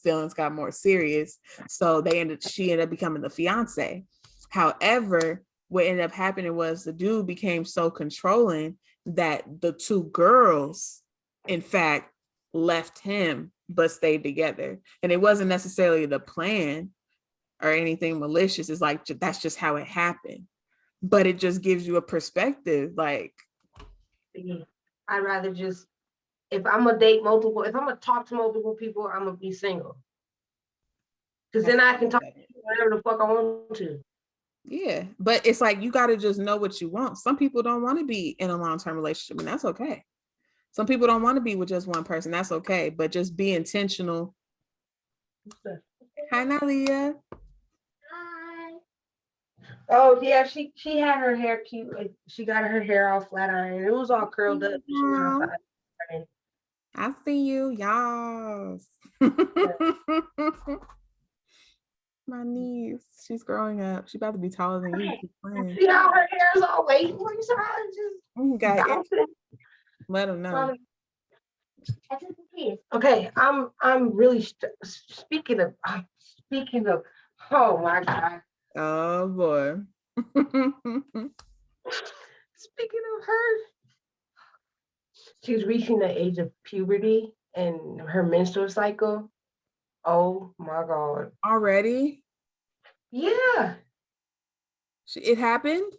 feelings got more serious, so she ended up becoming the fiance. However, what ended up happening was the dude became so controlling that the two girls in fact left him but stayed together, and it wasn't necessarily the plan or anything malicious. It's like that's just how it happened, but it just gives you a perspective. Like, I'd rather just, if I'm gonna date multiple, if I'm gonna talk to multiple people, I'm gonna be single. Because then I can talk to whatever the fuck I want to. Yeah, but it's like you got to just know what you want. Some people don't want to be in a long-term relationship, and that's okay. Some people don't want to be with just one person. That's okay, but just be intentional. Hi, Nalia. Oh yeah, she had her hair cute. Like, she got her hair all flat iron. It was all curled up. She was outside. I see you, y'all. My niece, she's growing up. She's about to be taller than you. See how her hair is all wavy? Just let them know. Okay, I'm really speaking of oh my god. Oh boy. Speaking of her, she's reaching the age of puberty and her menstrual cycle. Oh my god. Already? Yeah. It happened?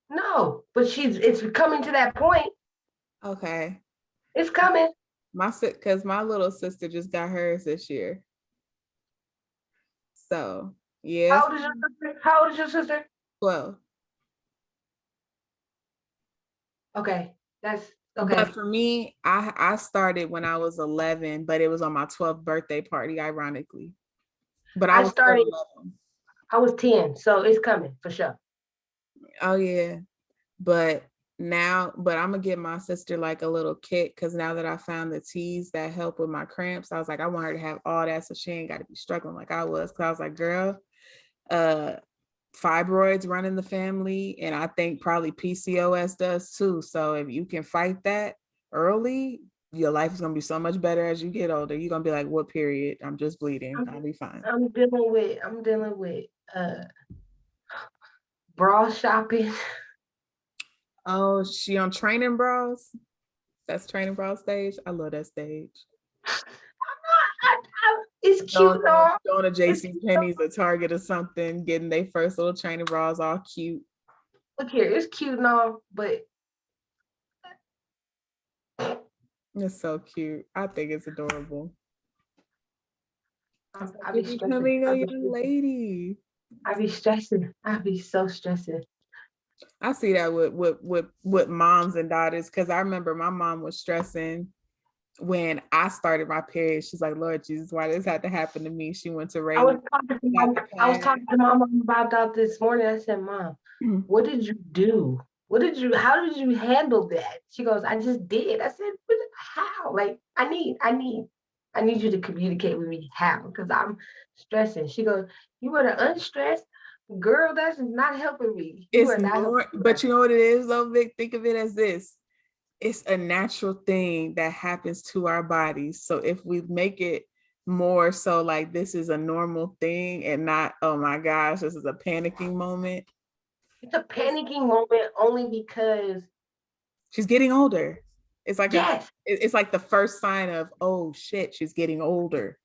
No, but it's coming to that point. Okay. It's coming. Because my little sister just got hers this year. So yes. How old is your sister? 12. Okay. That's okay. But for me, I started when I was 11, but it was on my 12th birthday party, ironically. But I was started. still 11. I was 10, so it's coming for sure. Oh yeah. But I'm gonna get my sister like a little kit because now that I found the teas that help with my cramps, I was like, I want her to have all that so she ain't got to be struggling like I was. Cause I was like, girl, fibroids run in the family, and I think probably PCOS does too. So if you can fight that early, your life is gonna be so much better as you get older. You're gonna be like, what period? I'm just bleeding. I'll be fine. I'm dealing with bra shopping. Oh, she on training bras? That's training bra stage. I love that stage. It's cute, though. Going to JC Penney's or Target or something, getting their first little training bras, all cute. Look here, it's cute and all, but It's so cute. I think it's adorable. It's like I you're be stressing. becoming a young lady. I be stressing. I be so stressing. I see that with moms and daughters, because I remember my mom was stressing when I started my period. She's like, Lord Jesus, why does this have to happen to me? She went to I was Rayleigh, talking to got my, the I was class. talking to my mom about that this morning. I said, Mom, what did you do? How did you handle that? She goes, I just did. I said, "But how? Like, I need you to communicate with me how, because I'm stressing. She goes, you better unstress. Girl, that's not helping me. You It's are not helping more, me right but you know what it is though, Vic? Think of it as this. It's a natural thing that happens to our bodies. So if we make it more so like this is a normal thing and not, oh my gosh, this is a panicking moment. It's a panicking moment only because, She's getting older. It's like yes, it's like the first sign of, oh shit, she's getting older.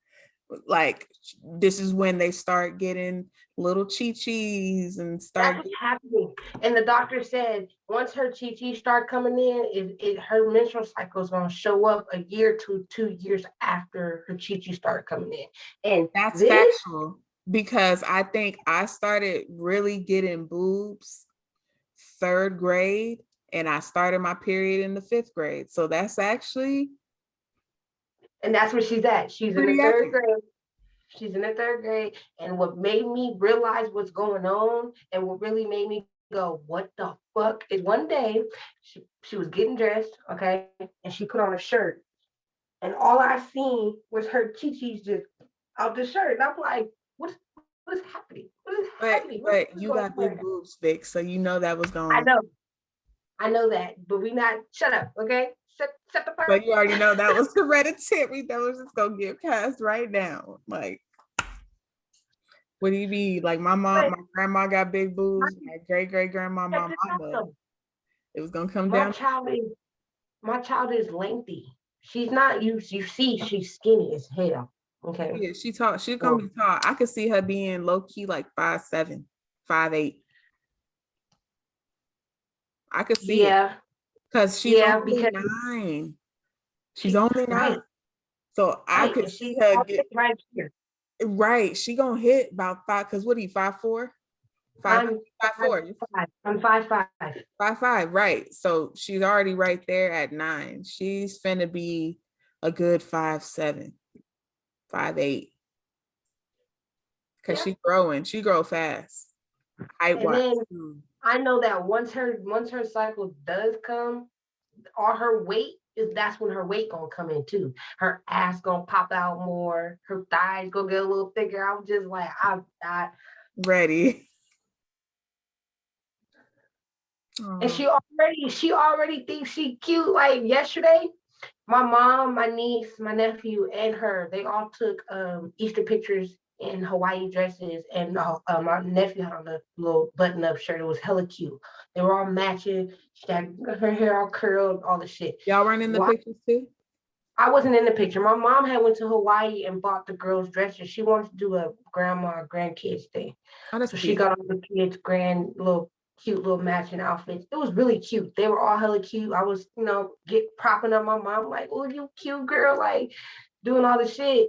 Like this is when they start getting little chi-chis and that's start what's happening. And the doctor said once her chi start coming in, her menstrual cycle is going to show up a year to 2 years after her chi start coming in. And that's this, factual because I think I started really getting boobs third grade and I started my period in the fifth grade. So that's actually and that's where she's at. She's in the pretty third accurate. grade. She's in the third grade. And what made me realize what's going on and what really made me go, what the fuck, is one day she was getting dressed, okay, and she put on a shirt. And all I seen was her chi-chis just out the shirt. And I'm like, what is happening? What is happening? What But is you going got on right big now? boobs, Vic, so you know that was I going. know, I know that, but we not, shut up, okay? Shut the fuck But you already up. know that was hereditary. That was just gonna get passed right now. Like, what do you mean? Like But my grandma got big my, boobs. My great great grandma, check my this out mama. though. It was gonna come My down. child is my child is lengthy. She's not you see she's skinny as hell. Okay. Yeah, she tall. She's gonna Well, be tall. I could see her being low key like 5'7", 5'8". I could see it yeah, because she's yeah, only because 9. She's she only 9. right, So I right, could and she's see her all get right here. right. She gonna hit about 5. Cause what are you 5'4", 5'3", I'm 5'4", 5'5". I'm 5'5". 5'5", right? So she's already right there at 9. She's finna be a good 5'7", 5'8", cause Yeah. she's growing. She grow fast, height And wise. then I know that once her cycle does come, all her weight is that's when her weight gonna come in too. Her ass gonna pop out more. Her thighs gonna get a little thicker. I'm just like I Ready. and Oh, she already thinks she cute. Like yesterday, my mom, my niece, my nephew, and her, they all took Easter pictures in Hawaii dresses, and my nephew had on a little button-up shirt. It was hella cute. They were all matching. She had her hair all curled, all the shit. y'all weren't in the Why? pictures too? I wasn't in the picture. My mom had went to Hawaii and bought the girls' dresses. She wanted to do a grandma grandkids thing, Oh, that's so she cute. got all the kids' grand little cute little matching outfits. It was really cute. They were all hella cute. I was, get propping up my mom like, "Oh, you cute girl," like doing all the shit.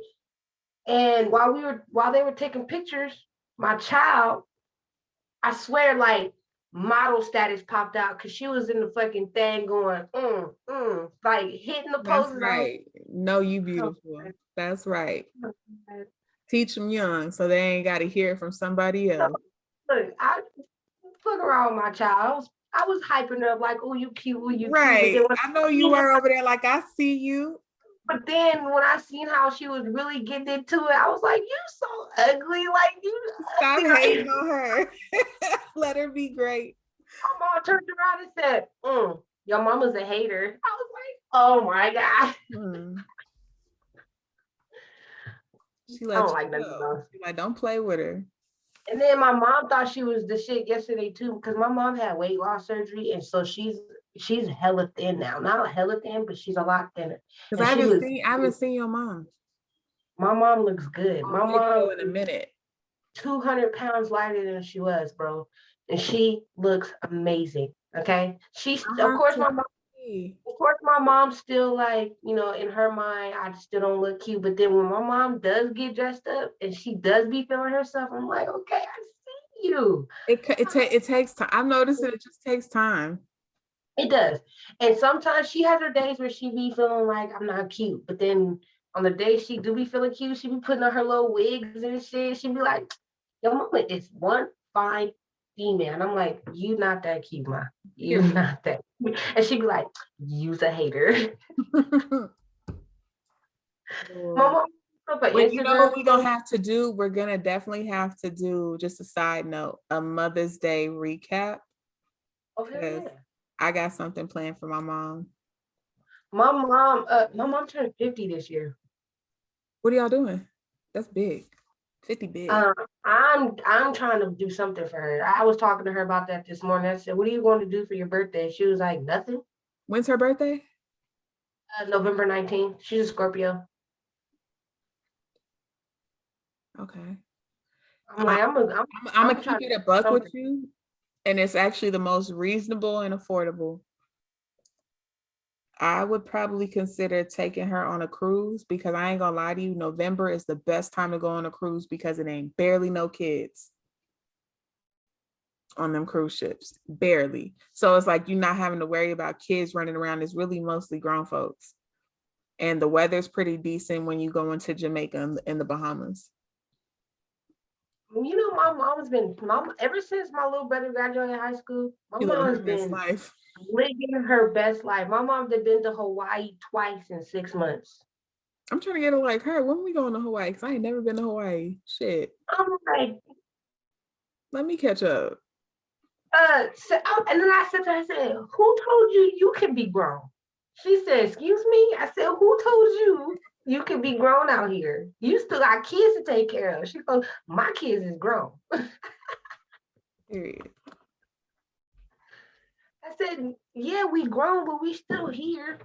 And while they were taking pictures, my child, I swear, like model status popped out because she was in the fucking thing going, like hitting the That's poses. I was right. Know you so beautiful. That's right. sad. Teach them young so they ain't got to hear it from somebody So, else. look, I fuck around with my child. I was hyping her up like, "Oh, you cute, oh, you cute." But then Right. I know you were over there like, I see you. when I seen how she was really getting into it, I was like, "You so ugly, like you Stop ugly." Like hating on her. Let her be great. my mom turned around and said, "Your mama's a hater." I was like, "Oh my god." Hmm. She I let don't you like nothing know. else. She like, don't play with her. And then my mom thought she was the shit yesterday too, because my mom had weight loss surgery, and so she's hella thin now. Not hella thin, but she's a lot thinner. Because And she looks. I haven't seen your mom My mom looks good. on My mom video in a is minute. 200 pounds lighter than she was, bro, and she looks amazing. Okay, she's I of have course to my mom. Of course, my mom's still like, in her mind, I still don't look cute. But then when my mom does get dressed up and she does be feeling herself, I'm like, okay, I see you. It takes time. I've noticed that it just takes time. It does. And sometimes she has her days where she be feeling like I'm not cute. But then on the day she do be feeling cute, she be putting on her little wigs and shit. She be like, your mama is one fine female. And I'm like, you not that cute, ma. You not that cute. And she be like, you's a hater. Mama, But you know what Instagram. we're gonna have to do? We're gonna definitely have to do, just a side note, a Mother's Day recap. Okay. Because I got something planned for my mom. My mom turned 50 this year. What are y'all doing? That's big. 50 big. I'm trying to do something for her. I was talking to her about that this morning. I said, "What are you going to do for your birthday?" She was like, "Nothing." When's her birthday? November 19th. She's a Scorpio. Okay. I'm like, I'm gonna keep it a buck with something. you, and it's actually the most reasonable and affordable. I would probably consider taking her on a cruise, because I ain't gonna lie to you, November is the best time to go on a cruise because it ain't barely no kids on them cruise ships, barely. So it's like you're not having to worry about kids running around. It's really mostly grown folks, and the weather's pretty decent when you go into Jamaica and the Bahamas. My mom's been ever since my little brother graduated high school. My You living mom's her best been life. living her best life. My mom's been to Hawaii twice in 6 months. I'm trying to get her like her. When we going to Hawaii? Because I ain't never been to Hawaii. Shit. I'm like, Let me catch up. and then I said to her, I said, "Who told you you can be grown?" She said, "Excuse me." I said, "Who told you you can be grown out here? You still got kids to take care of." She goes, "My kids is grown." Period. I said, "Yeah, we grown, but we still here."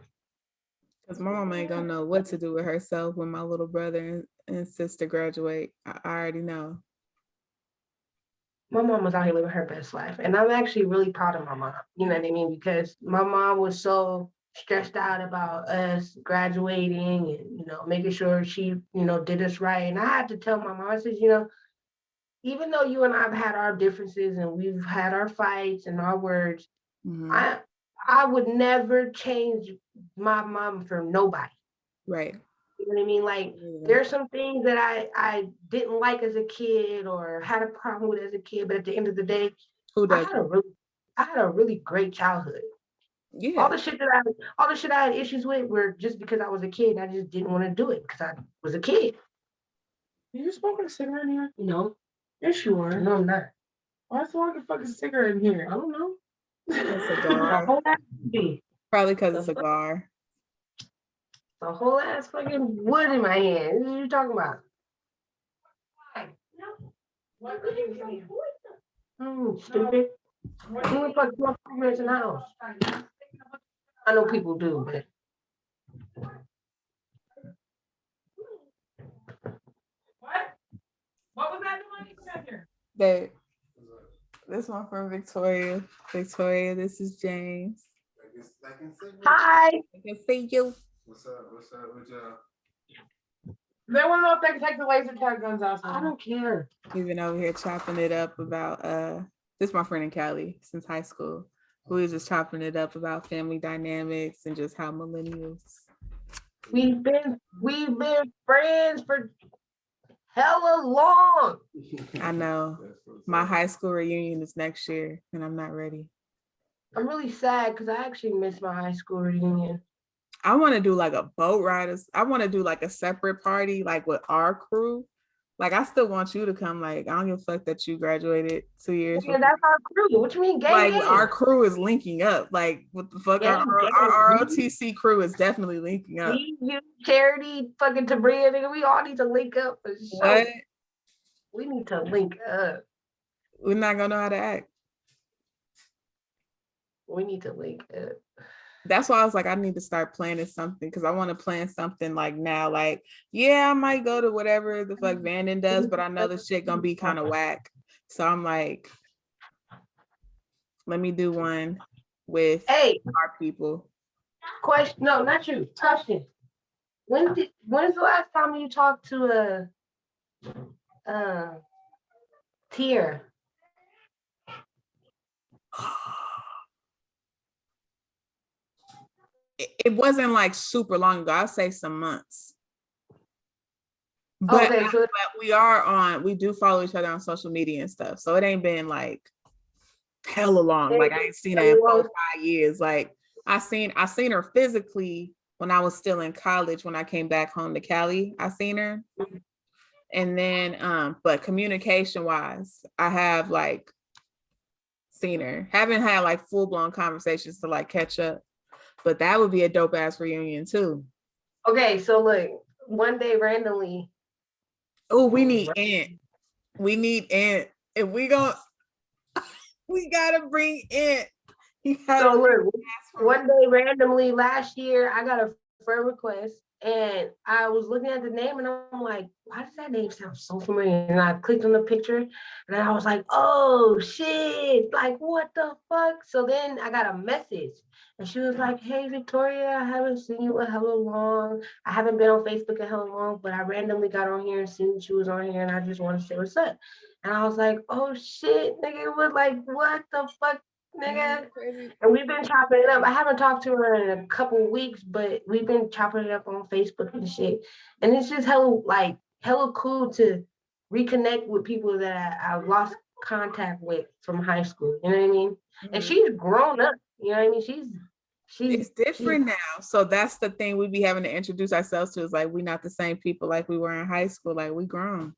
Because my mama ain't gonna know what to do with herself when my little brother and sister graduate. I already know. My mom was out here living her best life. And I'm actually really proud of my mom. You know what I mean? Because my mom was so stressed out about us graduating and, making sure she, did us right. And I had to tell my mom, I said, even though you and I have had our differences and we've had our fights and our words, Mm-hmm. I would never change my mom for nobody. Right. You know what I mean? Like, there's some things that I didn't like as a kid or had a problem with as a kid, but at the end of the day, Who I does? had a really great childhood. Yeah. All the shit I had issues with were just because I was a kid and I just didn't want to do it because I was a kid. Are you smoking a cigarette in here? No. Yes, you are. No, I'm not. Why smoke a fucking cigarette in here? I don't know. A cigar. Probably because it's a cigar. A whole ass fucking wood in my hand. What are you talking about? What could you say? Stupid. Who the fuck smoke cigarettes in the house? I know people do, but what was that noise? Babe, this one from Victoria. Victoria, this is James. Hi. I can see you. What's up? What's up with y'all? They want to know if they can take the laser tag guns outside. I don't care. We've been over here chopping it up about this is my friend in Cali since high school. We was just chopping it up about family dynamics and just how millennials. We've been friends for hella long. I know. My high school reunion is next year and I'm not ready. I'm really sad because I actually miss my high school reunion. I want to do like a boat riders. I want to do like a separate party, like with our crew. Like, I still want you to come. Like, I don't give a fuck that you graduated 2 years. Yeah, that's our crew. What you mean, gang? Like, our crew is linking up. Like, what the fuck? Gang, our ROTC crew is definitely linking up. You, Charity, fucking Tabria, nigga, we all need to link up for sure. What? We need to link up. We're not gonna know how to act. We need to link up. That's why I was like, I need to start planning something because I want to plan something like now. Like, yeah, I might go to whatever the fuck Vanden does, but I know this shit gonna be kind of whack. So I'm like, let me do one with our people. Question. No, not you. Question. When's the last time you talked to a tier? It wasn't like super long ago. I'll say some months. But, Okay, so we do follow each other on social media and stuff. So it ain't been like hella long. Like I ain't seen her in 4 or 5 years. Like I seen her physically when I was still in college. When I came back home to Cali, I seen her. And then, but communication wise, I have like seen her. Haven't had like full blown conversations to like catch up. But that would be a dope ass reunion too. Okay, so look, one day randomly. Oh, we need Aunt. We need Aunt. If we go, we gotta bring Aunt. So look, one day randomly last year, I got a friend request and I was looking at the name and I'm like, why does that name sound so familiar? And I clicked on the picture and I was like, oh shit, like what the fuck? So then I got a message and she was like, hey Victoria, I haven't seen you a hella long. I haven't been on Facebook a hella long, but I randomly got on here and seen that you was on here and I just want to say what's up. And I was like, oh shit, nigga, it was like, what the fuck? Nigga, and we've been chopping it up. I haven't talked to her in a couple weeks, but we've been chopping it up on Facebook and shit. And it's just hella cool to reconnect with people that I've lost contact with from high school. You know what I mean? Mm-hmm. And she's grown up. You know what I mean? It's different now. So that's the thing we be having to introduce ourselves to, is like we're not the same people like we were in high school. Like we grown.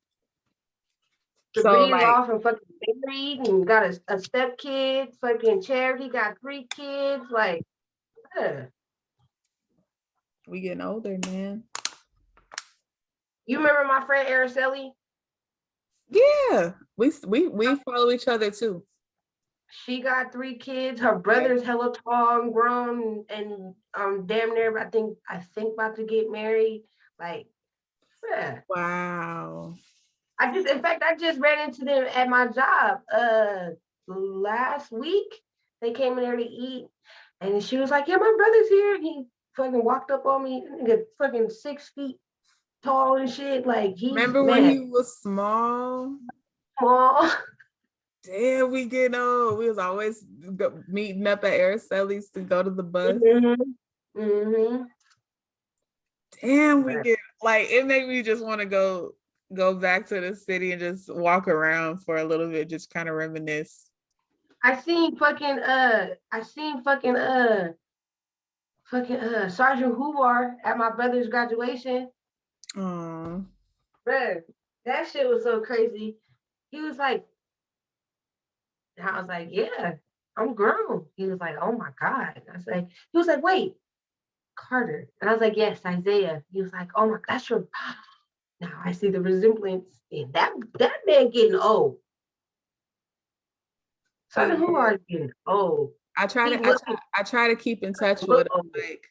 So like, off and fucking married and got a step kid. Fucking Charity got 3 kids. Like, yeah. We getting older, man. You remember my friend Araceli? Yeah, we follow each other too. She got 3 kids. Her brother's hella tall and grown and damn near I think about to get married. Like, yeah. Wow. I just ran into them at my job last week. They came in there to eat and she was like, yeah, my brother's here. He fucking walked up on me, fucking 6 feet tall and shit. Like remember when he was small? Damn, we getting old. We was always meeting up at Araceli's to go to the bus. Mm-hmm. Mm-hmm. Damn, we get like it made me just want to go back to the city and just walk around for a little bit, just kind of reminisce. I seen fucking Sergeant Hoover at my brother's graduation. Oh, bruh, that shit was so crazy. He was like, I was like, yeah, I'm grown. He was like, oh my God. He was like, wait, Carter. And I was like, yes, Isaiah. He was like, oh my, that's your, now I see the resemblance. And that man getting old. Sergeant Hoover is getting old. I try to keep in touch with him. Like,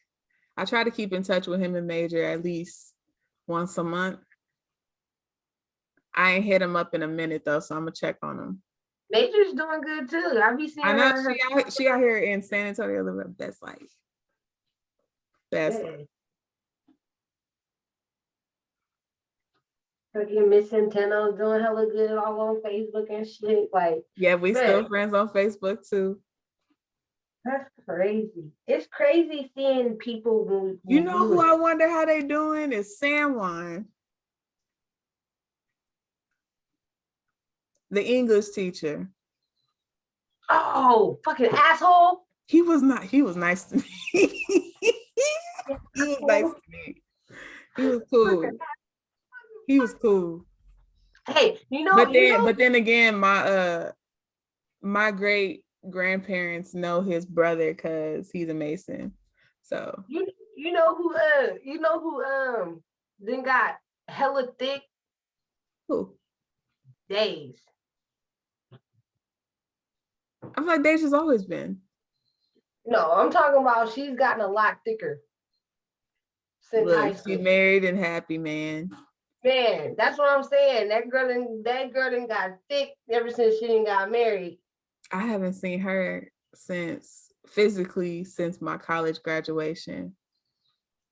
I try to keep in touch with him and Major at least once a month. I ain't hit him up in a minute though, so I'm gonna check on him. Major's doing good too. I be seeing her. She out here in San Antonio living the best life. Best life. Fucking Miss Centeno's doing hella good all on Facebook and shit. Like, yeah, we still friends on Facebook too. That's crazy. It's crazy seeing people. You know who I wonder how they doing is San Juan, the English teacher. Oh, fucking asshole. He was nice to me. He was nice to me. He was cool. He was cool. Hey, but then again, my great grandparents know his brother because he's a Mason. So you know who then got hella thick? Who? Days. I feel like Days has always been. No, I'm talking about she's gotten a lot thicker since high school. She's married and happy, man. Man, that's what I'm saying. That girl got thick ever since she got married. I haven't seen her since physically since my college graduation.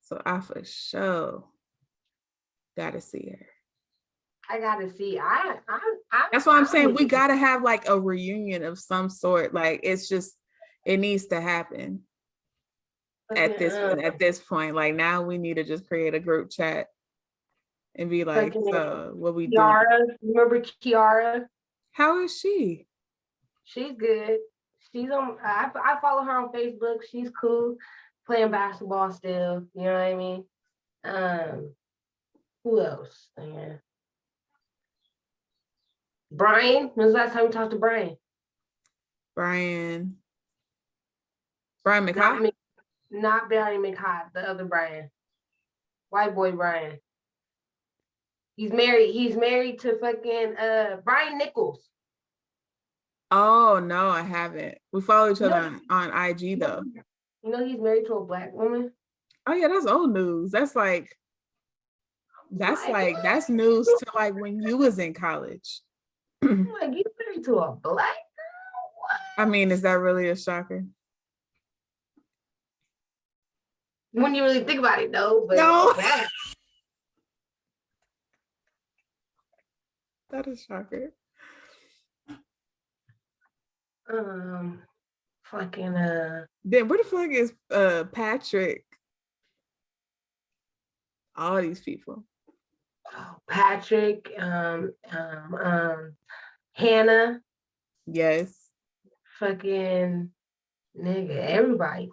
So I for sure gotta see her. I gotta see. That's why I'm saying would- we gotta have like a reunion of some sort. Like it's just it needs to happen at this point. Like now we need to just create a group chat and be like, fucking so what we doing? Kiara. Remember Kiara? How is she? She's good. She's on. I follow her on Facebook. She's cool, playing basketball still. You know what I mean? Who else? Yeah. Brian. When's the last time we talked to Brian? Brian Not McHigh? not Brian McHigh. The other Brian. White boy Brian. He's married. He's married to fucking Brian Nichols. Oh no, I haven't. We follow each other on IG though. You know he's married to a black woman. Oh yeah, that's old news. That's that's news to like when you was in college. I'm like, you married to a black girl? What? I mean, is that really a shocker? When you really think about it, though. But No. that, That is shocker. fucking Then where the fuck is Patrick? All these people. Patrick, Hannah, Yes. fucking nigga, everybody.